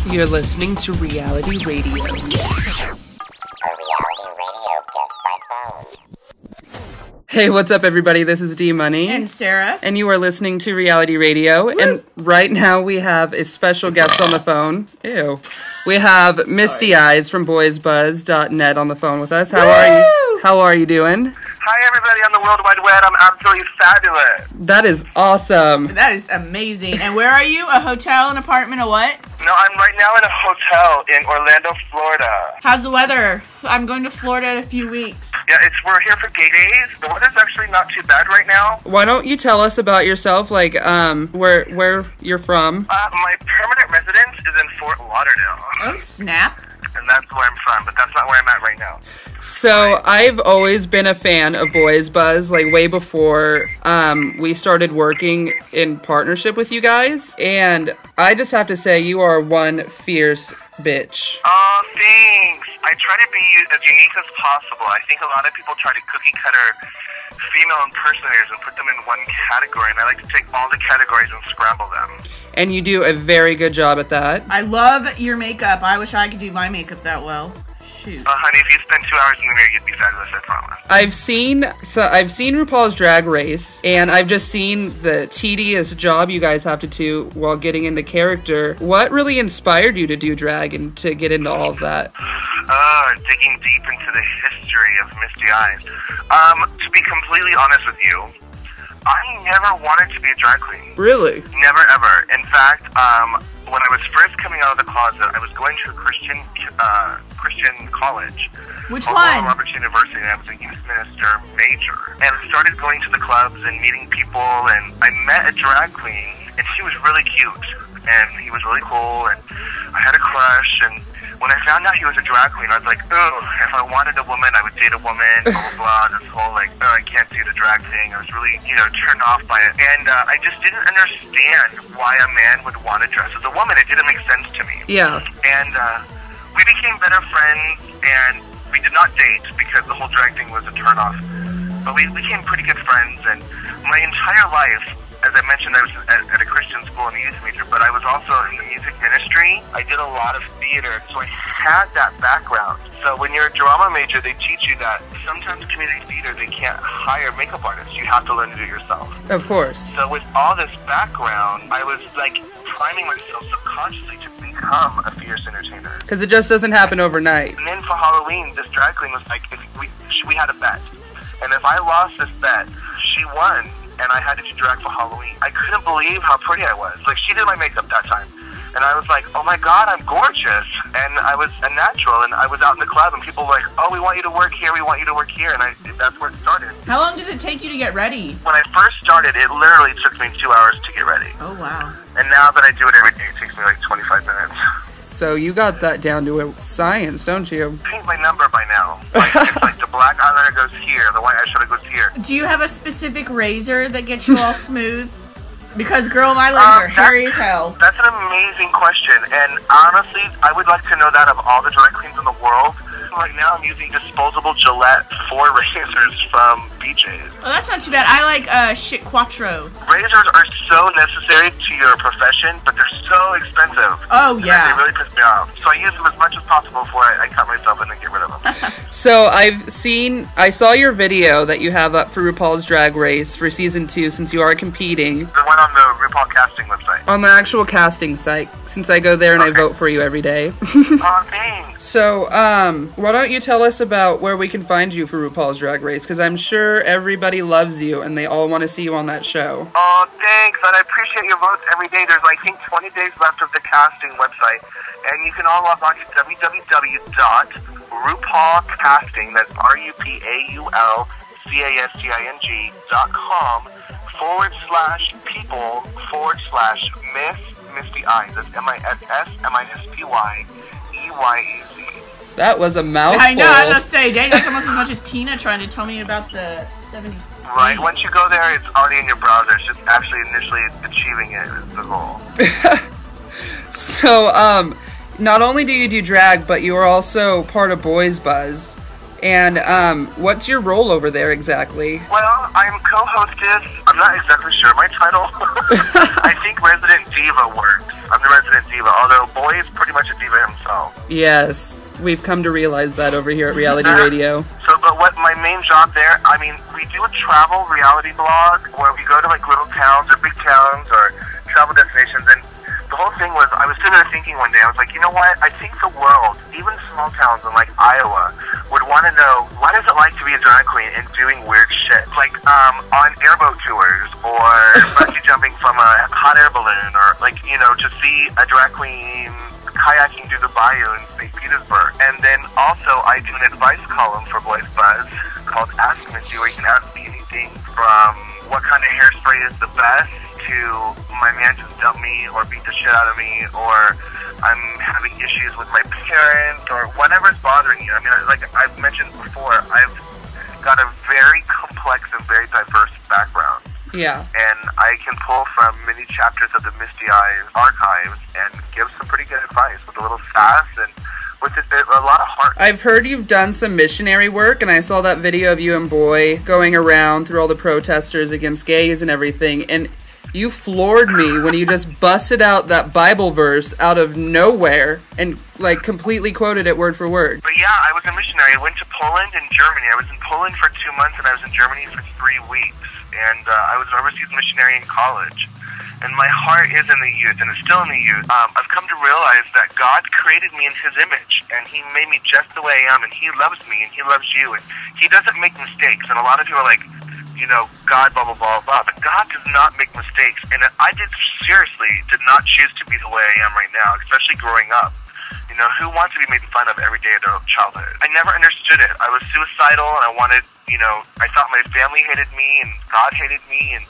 You're listening to Reality Radio. A reality radio guest by phone. Hey, what's up, everybody? This is D-Money. And Sarah. And you are listening to Reality Radio. Woo! And right now we have a special guest on the phone. Ew. We have Misty Eyez from boysbuzz.net on the phone with us. How are you? How are you doing? Hi, everybody on the World Wide Web. I'm absolutely fabulous. That is awesome. That is amazing. And where are you? A hotel, an apartment, a what? No, I'm right now in a hotel in Orlando, Florida. How's the weather? I'm going to Florida in a few weeks. Yeah, we're here for gay days. The weather's actually not too bad right now. Why don't you tell us about yourself, like, where you're from? My permanent residence is in Fort Lauderdale. Oh, snap. And that's where I'm from, but that's not where I'm at right now. So, I've always been a fan of Boys Buzz, like, way before we started working in partnership with you guys. And I just have to say, you are one fierce bitch. Oh, thanks. I try to be as unique as possible. I think a lot of people try to cookie-cutter female impersonators and put them in one category, and I like to take all the categories and scramble them. And you do a very good job at that. I love your makeup. I wish I could do my makeup that well. Shoot. Honey, if you spend 2 hours in the mirror, you'd be fabulous, I promise. I've seen RuPaul's Drag Race, and I've just seen the tedious job you guys have to do while getting into character. What really inspired you to do drag and to get into all of that? Digging deep into the history of Misty Eyez. To be completely honest with you, I never wanted to be a drag queen. Really? Never, ever. In fact, when I was first coming out of the closet, I was going to a Christian college. Which called one? Roberts University, and I was a youth minister major. And I started going to the clubs and meeting people, and I met a drag queen, and she was really cute, and he was really cool, and I had a crush, and when I found out he was a drag queen, I was like, oh, if I wanted a woman, I would date a woman, blah, blah, blah, this whole, like, oh, I can't do the drag thing. I was really, turned off by it. And I just didn't understand why a man would want to dress as a woman. It didn't make sense to me. Yeah. And we became better friends, and we did not date because the whole drag thing was a turnoff. But we became pretty good friends, and my entire life, as I mentioned, I was at a Christian school and a youth major, but I was also in the music ministry. I did a lot of theater, so I had that background. So when you're a drama major, they teach you that sometimes community theater, they can't hire makeup artists. You have to learn to do it yourself. Of course. So with all this background, I was like priming myself subconsciously to become a fierce entertainer. Because it just doesn't happen overnight. And then for Halloween, this drag queen was like, we had a bet. And if I lost this bet, she won. And I had to do drag for Halloween. I couldn't believe how pretty I was. Like, she did my makeup that time. And I was like, oh my God, I'm gorgeous. And I was a natural, and I was out in the club, and people were like, oh, we want you to work here, we want you to work here. And that's where it started. How long does it take you to get ready? When I first started, it literally took me 2 hours to get ready. Oh, wow. And now that I do it every day, it takes me like 25 minutes. So you got that down to a science, don't you? Paint my number by now. Like, it's like the black eyeliner goes here, the white eyeshadow goes here. Do you have a specific razor that gets you all smooth? Because, girl, my legs are hairy as hell. That's an amazing question, and honestly, I would like to know that of all the drag queens in the world. Right now, I'm using disposable Gillette 4 razors from BJ's. Oh, that's not too bad. I like Shit Quattro. Razors are so necessary to your profession, but they're so expensive. Oh, yeah. They really piss me off. So I use them as much as possible before I cut myself and then get rid of them. So I saw your video that you have up for RuPaul's Drag Race for season 2, since you are competing. The one on the RuPaul casting website. On the actual casting site, since I go there and I vote for you every day. Oh, thanks. So, why don't you tell us about where we can find you for RuPaul's Drag Race? Because I'm sure everybody loves you and they all want to see you on that show. Oh, thanks. And I appreciate your votes every day. There's, I think, 20 days left of the casting website. And you can all log on to www.RuPaulCasting, that's RuPaulCasting.com/people/Misty Eyez. That's MISS MISPYEYEZ. That was a mouthful. I know, I was going to say, dang, that's almost as much as Tina trying to tell me about the 70s. Right, once you go there, it's already in your browser. It's just actually initially achieving it is the goal. So, not only do you do drag, but you are also part of Boys Buzz. And what's your role over there exactly? Well, I'm co-hostess. I'm not exactly sure my title. I think Resident Diva works. I'm the resident diva, although Boy is pretty much a diva himself. Yes, we've come to realize that over here at Reality Radio. So, but what my main job there, I mean, we do a travel reality blog where we go to like little towns or big towns or travel destinations, and the whole thing was, I was sitting there thinking one day, I was like, you know what, I think the world, even small towns in like Iowa, would want to know, what is it like to be a drag queen and doing weird shit? Like, on airboat tours, or bungee jumping from a hot air balloon, or like, you know, to see a drag queen kayaking through the bayou in St. Petersburg. And then also, I do an advice column for Boys Buzz called Ask Misty, where you can ask me anything from what kind of hairspray is the best to my man just dumped me or beat the shit out of me, or I'm having issues with my parents, or whatever's bothering you. I mean, like I've mentioned before, I've got a very complex and very diverse background. Yeah. And I can pull from many chapters of the Misty Eyez archives and give some pretty good advice with a little sass and with a lot of heart. I've heard you've done some missionary work, and I saw that video of you and Boy going around through all the protesters against gays and everything, and you floored me when you just busted out that Bible verse out of nowhere and like completely quoted it word for word. But yeah, I was a missionary. I went to Poland and Germany. I was in Poland for 2 months, and I was in Germany for 3 weeks. And I was an overseas missionary in college. And my heart is in the youth, and it's still in the youth. I've come to realize that God created me in His image, and He made me just the way I am, and He loves me, and He loves you, and He doesn't make mistakes. And a lot of people are like, you know, God, blah, blah, blah, blah. But God does not make mistakes. And I seriously did not choose to be the way I am right now, especially growing up. You know, who wants to be made fun of every day of their childhood? I never understood it. I was suicidal, and I wanted, you know, I thought my family hated me, and God hated me, and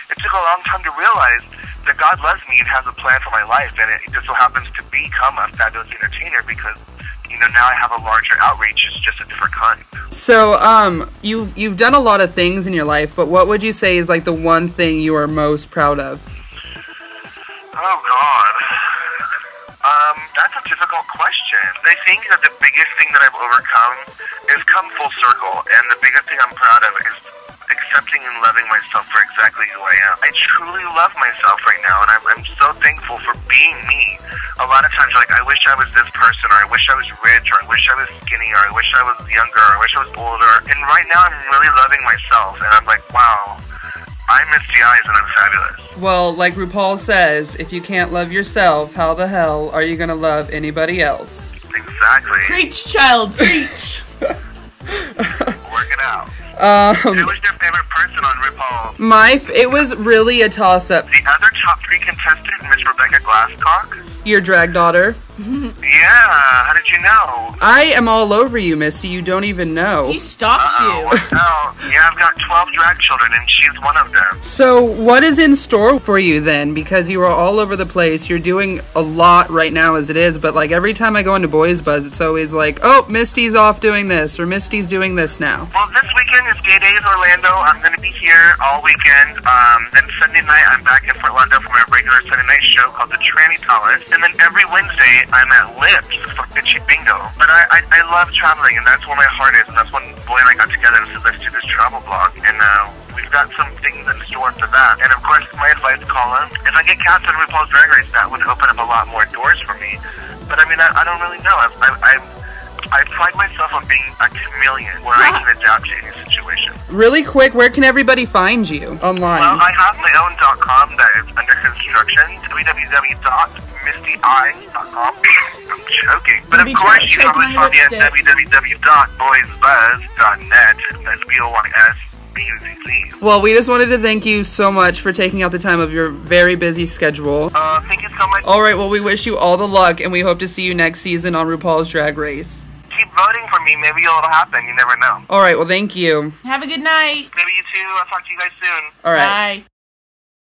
it took a long time to realize that God loves me and has a plan for my life, and it just so happens to become a fabulous entertainer because, you know, now I have a larger outreach. It's just a different kind. So, you've done a lot of things in your life, but what would you say is like the one thing you are most proud of? Oh, God. That's a difficult question. I think that the biggest thing that I've overcome is come full circle, and the biggest thing I'm proud of is accepting and loving myself for exactly who I am. I truly love myself right now, and I'm so thankful for being me. A lot of times, like, I wish I was this person, or I wish I was rich, or I wish I was skinny, or I wish I was younger, or I wish I was older. And right now, I'm really loving myself, and I'm like, wow, I'm Misty Eyez, and I'm fabulous. Well, like RuPaul says, if you can't love yourself, how the hell are you gonna love anybody else? Exactly. Preach, child, preach. Work it out. Who was your favorite person on RuPaul? It was really a toss-up. The other top 3 contestant, Miss Rebecca Glasscock. Your drag daughter. Yeah, how did you know? I am all over you, Misty. You don't even know. He stalks you. Well, yeah, I've got 12 drag children, and she's one of them. So, what is in store for you then? Because you are all over the place. You're doing a lot right now as it is, but like every time I go into Boys Buzz, it's always like, oh, Misty's off doing this, or Misty's doing this now. Well, this weekend is Gay Days Orlando. I'm going to be here all weekend. Then Sunday night, I'm back in Fort Lauderdale for my regular Sunday night show called The Tranny Palace. And then every Wednesday, I'm at Lips for Bitchy Bingo. But I love traveling, and that's where my heart is. And that's when Boy and I got together and said, let's do this travel blog. And we've got some things in store for that. And of course, my advice column, if I get cast on RuPaul's Drag Race, that would open up a lot more doors for me. But I mean, I don't really know. I pride myself on being a chameleon where I can adapt to any situation. Really quick, where can everybody find you online? Well, I have my own .com that is under construction, www.mistyeyez.com. I'm joking. But of course, you can always find me at www.boysbuzz.net. That's BOYSBUZZ. Well, we just wanted to thank you so much for taking out the time of your very busy schedule. Thank you so much. All right, well, we wish you all the luck, and we hope to see you next season on RuPaul's Drag Race. Keep voting for me. Maybe it'll happen. You never know. All right, well, thank you. Have a good night. Maybe you too. I'll talk to you guys soon. All right. Bye.